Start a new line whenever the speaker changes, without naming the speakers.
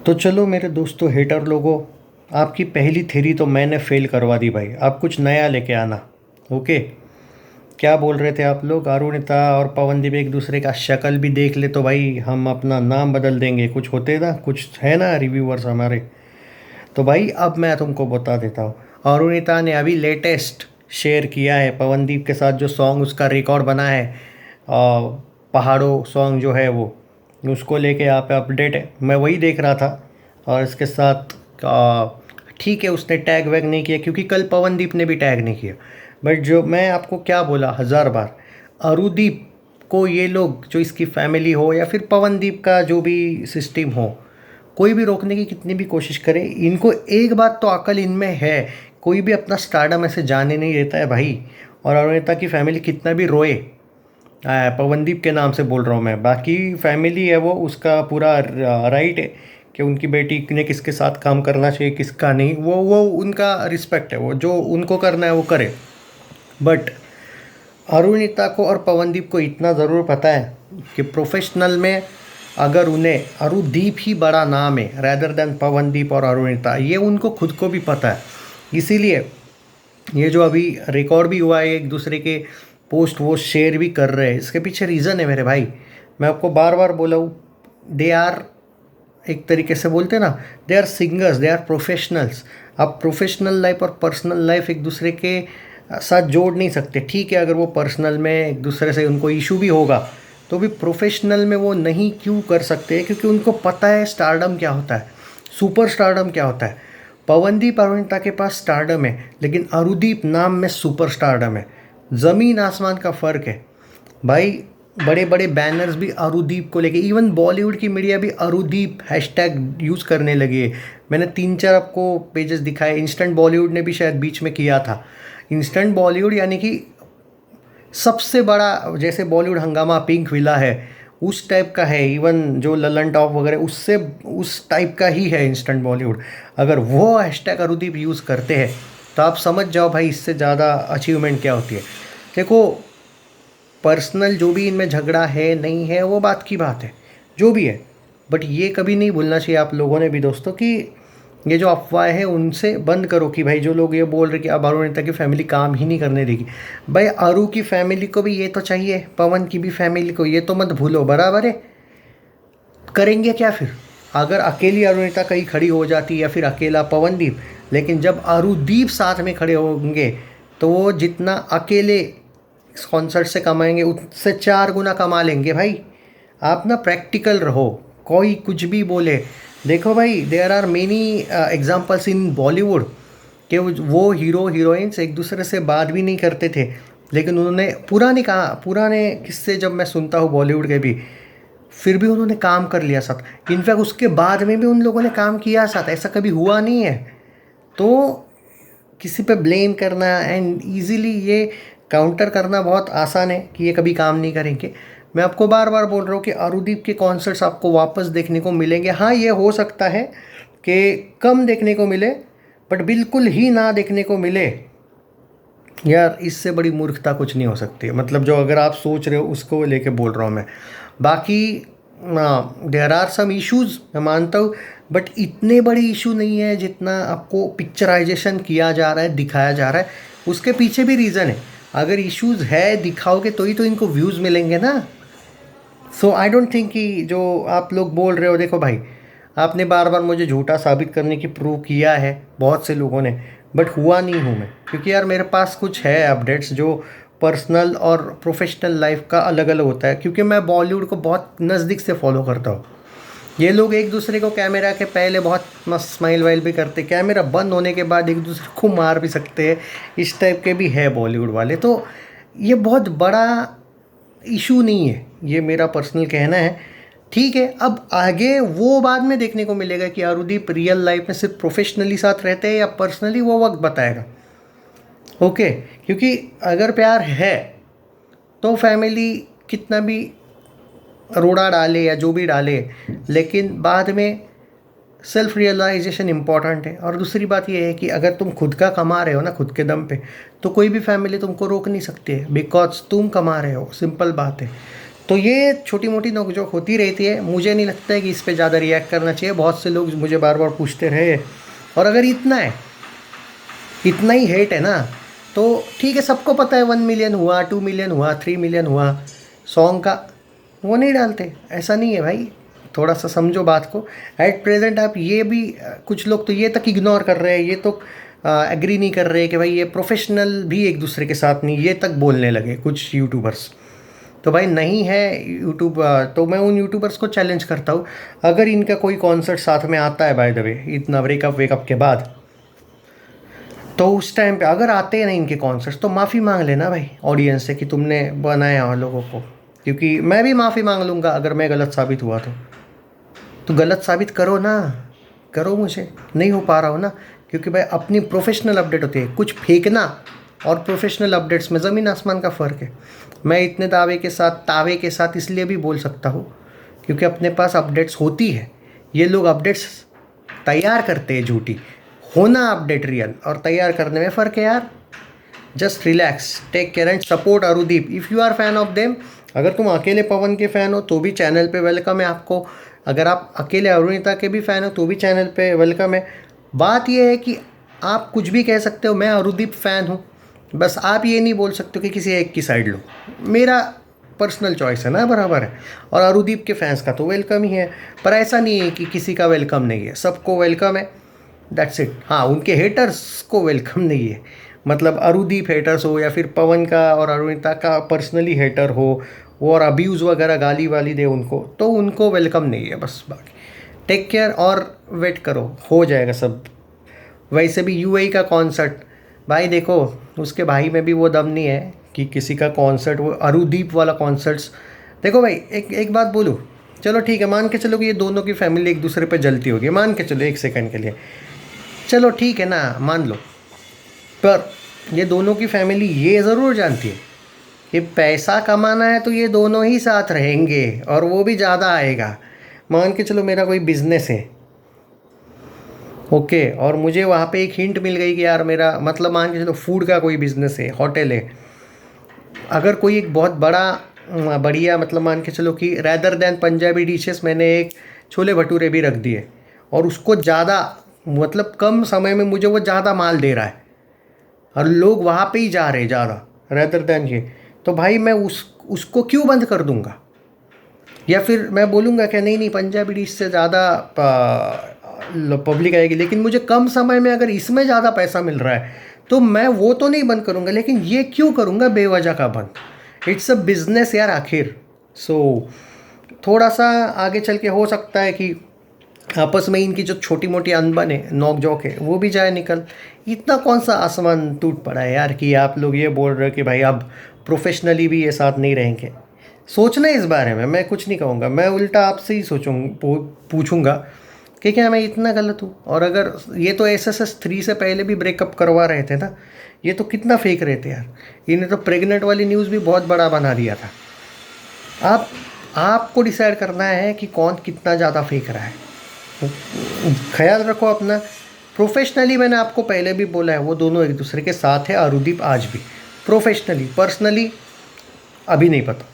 तो चलो मेरे दोस्तों हेटर लोगों, आपकी पहली थ्योरी तो मैंने फेल करवा दी भाई। आप कुछ नया लेके आना। ओके। क्या बोल रहे थे आप लोग? अरुणिता और पवनदीप एक दूसरे का शक्ल भी देख ले तो भाई हम अपना नाम बदल देंगे, कुछ होते ना, कुछ है ना रिव्यूअर्स हमारे। तो भाई अब मैं तुमको बता देता हूँ। अरुणिता ने अभी लेटेस्ट शेयर किया है पवनदीप के साथ जो सॉन्ग उसका रिकॉर्ड बना है, पहाड़ों सॉन्ग जो है वो, उसको लेके यहाँ पे अपडेट है। मैं वही देख रहा था। और इसके साथ ठीक है, उसने टैग वैग नहीं किया क्योंकि कल पवनदीप ने भी टैग नहीं किया। बट जो मैं आपको क्या बोला 1000 बार, अरुदीप को ये लोग जो इसकी फैमिली हो या फिर पवनदीप का जो भी सिस्टम हो, कोई भी रोकने की कितनी भी कोशिश करे, इनको एक बात तो अकल इनमें है, कोई भी अपना स्टारडम ऐसे जाने नहीं देता है भाई। और अरुणिता की फैमिली कितना भी रोए, पवनदीप के नाम से बोल रहा हूँ मैं, बाकी फैमिली है वो, उसका पूरा राइट है कि उनकी बेटी ने किसके साथ काम करना चाहिए किसका नहीं, वो उनका रिस्पेक्ट है, वो जो उनको करना है वो करे। बट अरुणिता को और पवनदीप को इतना ज़रूर पता है कि प्रोफेशनल में अगर उन्हें अरुदीप ही बड़ा नाम है रैदर देन पवनदीप और अरुणिता, ये उनको खुद को भी पता है। इसीलिए ये जो अभी रिकॉर्ड भी हुआ है, एक दूसरे के पोस्ट वो शेयर भी कर रहे हैं, इसके पीछे रीज़न है मेरे भाई। मैं आपको बार बार बोला हूँ, दे आर, एक तरीके से बोलते हैं ना, they are singers, they are professionals. आप प्रोफेशनल लाइफ और पर्सनल लाइफ एक दूसरे के साथ जोड़ नहीं सकते। ठीक है, अगर वो पर्सनल में एक दूसरे से उनको इशू भी होगा तो भी प्रोफेशनल में वो नहीं क्यों कर सकते, क्योंकि उनको पता है स्टारडम क्या होता है, सुपर स्टारडम क्या होता है। पवनदीप अरुणिता के पास स्टारडम है, लेकिन अरुदीप नाम में सुपर स्टारडम है। ज़मीन आसमान का फ़र्क है भाई। बड़े बड़े बैनर्स भी अरुदीप को लेके, इवन बॉलीवुड की मीडिया भी अरुदीप हैशटैग यूज़ करने लगी है। मैंने 3-4 आपको पेजेस दिखाए, इंस्टेंट बॉलीवुड ने भी शायद बीच में किया था। इंस्टेंट बॉलीवुड यानी कि सबसे बड़ा, जैसे बॉलीवुड हंगामा, पिंक विला है, उस टाइप का है। इवन जो ललन टॉप वगैरह, उससे उस टाइप का ही है इंस्टेंट बॉलीवुड। अगर वो हैशटैग अरुदीप यूज़ करते हैं तो आप समझ जाओ भाई इससे ज़्यादा अचीवमेंट क्या होती है। देखो, पर्सनल जो भी इनमें झगड़ा है नहीं है वो बात की बात है, जो भी है। बट ये कभी नहीं भूलना चाहिए आप लोगों ने भी दोस्तों कि ये जो अफवाह है उनसे बंद करो। कि भाई जो लोग ये बोल रहे कि अब अरुणिता की फैमिली काम ही नहीं करने देगी, भाई अरु की फैमिली को भी ये तो चाहिए, पवन की भी फैमिली को, ये तो मत भूलो, बराबर है। करेंगे क्या फिर? अगर अकेली अरुणिता कहीं खड़ी हो जाती या फिर अकेला पवनदीप, लेकिन जब अरुदीप साथ में खड़े होंगे तो वो जितना अकेले इस कॉन्सर्ट से कमाएंगे उससे 4 गुना कमा लेंगे भाई। आप ना प्रैक्टिकल रहो, कोई कुछ भी बोले। देखो भाई, there are many examples in Bollywood कि वो हीरो हीरोइंस एक दूसरे से बात भी नहीं करते थे, लेकिन उन्होंने पुराने किस्से जब मैं सुनता हूँ बॉलीवुड के भी, फिर भी उन्होंने काम कर लिया साथ। इनफैक्ट उसके बाद में भी उन लोगों ने काम किया साथ, ऐसा कभी हुआ नहीं है। तो किसी पे ब्लेम करना एंड इजीली ये काउंटर करना बहुत आसान है कि ये कभी काम नहीं करेंगे। मैं आपको बार बार बोल रहा हूँ कि अरुदीप के कॉन्सर्ट्स आपको वापस देखने को मिलेंगे। हाँ, ये हो सकता है कि कम देखने को मिले, बट बिल्कुल ही ना देखने को मिले, यार इससे बड़ी मूर्खता कुछ नहीं हो सकती। मतलब जो अगर आप सोच रहे हो उसको लेके बोल रहा हूँ मैं। बाकी देयर आर सम इश्यूज, मैं मानता हूँ, बट इतने बड़े इशू नहीं है जितना आपको पिक्चराइजेशन किया जा रहा है, दिखाया जा रहा है। उसके पीछे भी रीज़न है। अगर इश्यूज है दिखाओगे तो ही तो इनको व्यूज़ मिलेंगे ना। सो आई डोंट थिंक कि जो आप लोग बोल रहे हो, देखो भाई, आपने बार बार मुझे झूठा साबित करने की प्रूव किया है बहुत से लोगों ने, बट हुआ नहीं हूँ मैं, क्योंकि यार मेरे पास कुछ है अपडेट्स जो पर्सनल और प्रोफेशनल लाइफ का अलग अलग होता है, क्योंकि मैं बॉलीवुड को बहुत नज़दीक से फॉलो करता हूँ। ये लोग एक दूसरे को कैमरा के पहले बहुत मस्त स्माइल वाइल भी करते, कैमरा बंद होने के बाद एक दूसरे को मार भी सकते हैं, इस टाइप के भी है बॉलीवुड वाले। तो ये बहुत बड़ा इशू नहीं है, ये मेरा पर्सनल कहना है। ठीक है, अब आगे वो बाद में देखने को मिलेगा कि अरुदीप रियल लाइफ में सिर्फ प्रोफेशनली साथ रहते हैं या पर्सनली, वो वक्त बताएगा। ओके, क्योंकि अगर प्यार है तो फैमिली कितना भी रोड़ा डाले या जो भी डाले, लेकिन बाद में सेल्फ रियलाइजेशन इम्पॉर्टेंट है। और दूसरी बात यह है कि अगर तुम खुद का कमा रहे हो ना खुद के दम पे, तो कोई भी फैमिली तुमको रोक नहीं सकती है, बिकॉज तुम कमा रहे हो, सिंपल बात है। तो ये छोटी मोटी नोकझोंक होती रहती है, मुझे नहीं लगता है कि इस पे ज़्यादा रिएक्ट करना चाहिए। बहुत से लोग मुझे बार बार पूछते रहे, और अगर इतना है, इतना ही हेट है ना, तो ठीक है, सबको पता है 1 मिलियन हुआ, 2 मिलियन हुआ, 3 मिलियन हुआ सॉन्ग का, वो नहीं डालते। ऐसा नहीं है भाई, थोड़ा सा समझो बात को। एट प्रेजेंट आप ये भी कुछ लोग तो ये तक इग्नोर कर रहे हैं, ये तो एग्री नहीं कर रहे कि भाई ये प्रोफेशनल भी एक दूसरे के साथ नहीं, ये तक बोलने लगे कुछ यूट्यूबर्स। तो भाई नहीं है यूट्यूब, तो मैं उन यूट्यूबर्स को चैलेंज करता हूँ, अगर इनका कोई कॉन्सर्ट साथ में आता है बाय द वे इतना ब्रेकअप वेकअप के बाद, तो उस टाइम पे अगर आते हैं ना इनके कॉन्सर्ट्स, तो माफ़ी मांग लेना भाई ऑडियंस से कि तुमने बनाया हम लोगों को, क्योंकि मैं भी माफ़ी मांग लूँगा अगर मैं गलत साबित हुआ तो गलत साबित करो ना, करो, मुझे नहीं हो पा रहा हो ना, क्योंकि भाई अपनी प्रोफेशनल अपडेट होती है, कुछ फेंकना और प्रोफेशनल अपडेट्स में ज़मीन आसमान का फ़र्क है। मैं इतने तावे के साथ इसलिए भी बोल सकता हूँ क्योंकि अपने पास अपडेट्स होती है। ये लोग अपडेट्स तैयार करते हैं झूठी, होना अपडेट रियल और तैयार करने में फ़र्क है यार। Just relax, take care and support Arudeep if you are fan of them. अगर तुम अकेले पवन के फ़ैन हो तो भी चैनल पे वेलकम है आपको, अगर आप अकेले अरुणिता के भी फ़ैन हो तो भी चैनल पे वेलकम है। बात यह है कि आप कुछ भी कह सकते हो, मैं अरुदीप फ़ैन हूँ, बस आप ये नहीं बोल सकते कि किसी एक की साइड लो, मेरा पर्सनल चॉइस है ना, बराबर है। और अरुदीप के फैंस का तो वेलकम ही है, पर ऐसा नहीं है कि किसी का वेलकम नहीं है, सबको वेलकम है, दैट्स इट। हाँ, उनके हेटर्स को वेलकम नहीं है, मतलब अरुदीप हेटर्स हो या फिर पवन का और अरुणिता का पर्सनली हेटर हो वो और अब्यूज़ वगैरह गाली वाली दे उनको, तो उनको वेलकम नहीं है बस। बाकी टेक केयर और वेट करो, हो जाएगा सब। वैसे भी यूएई का कॉन्सर्ट, भाई देखो उसके भाई में भी वो दम नहीं है कि किसी का कॉन्सर्ट, वो अरुदीप वाला कॉन्सर्ट्स। देखो भाई एक बात बोलूँ, चलो ठीक है, मान के चलो कि ये दोनों की फैमिली एक दूसरे पे जलती होगी, मान के चलो एक सेकंड के लिए, चलो ठीक है ना, मान लो, पर ये दोनों की फैमिली ये ज़रूर जानती है कि पैसा कमाना है तो ये दोनों ही साथ रहेंगे और वो भी ज़्यादा आएगा। मान के चलो मेरा कोई बिजनेस है, ओके, और मुझे वहाँ पे एक हिंट मिल गई कि यार मेरा, मतलब मान के चलो फूड का कोई बिज़नेस है, होटल है, अगर कोई एक बहुत बढ़िया, मतलब मान के चलो कि रैदर दैन पंजाबी डिशेस मैंने एक छोले भटूरे भी रख दिए और उसको ज़्यादा, मतलब कम समय में मुझे वो ज़्यादा माल दे रहा है और लोग वहाँ पे ही जा रहे हैं ज़्यादा रैदर दैन ये, तो भाई मैं उसको क्यों बंद कर दूँगा? या फिर मैं बोलूँगा कि नहीं पंजाबी डिश से ज़्यादा पब्लिक आएगी, लेकिन मुझे कम समय में अगर इसमें ज़्यादा पैसा मिल रहा है तो मैं वो तो नहीं बंद करूँगा, लेकिन ये क्यों करूँगा बेवजह का बंद? इट्स अ बिजनेस यार आखिर। सो थोड़ा सा आगे चल के हो सकता है कि आपस में इनकी जो छोटी मोटी अनबन है, नोक झोंक है, वो भी जाए निकल। इतना कौन सा आसमान टूट पड़ा है यार कि आप लोग ये बोल रहे हो कि भाई अब प्रोफेशनली भी ये साथ नहीं रहेंगे। सोचना इस बारे में, मैं कुछ नहीं कहूँगा, मैं उल्टा आपसे ही पूछूंगा कि क्या मैं इतना गलत हूँ? और अगर ये तो SSS 3 से पहले भी ब्रेकअप करवा रहे थे ना, ये तो कितना फेक रहे थे यार, इन्हें तो प्रेग्नेंट वाली न्यूज़ भी बहुत बड़ा बना दिया था। आपको डिसाइड करना है कि कौन कितना ज़्यादा फेंक रहा है। ख्याल रखो अपना। प्रोफेशनली मैंने आपको पहले भी बोला है, वो दोनों एक दूसरे के साथ है, अरुदीप आज भी। प्रोफेशनली, पर्सनली अभी नहीं पता।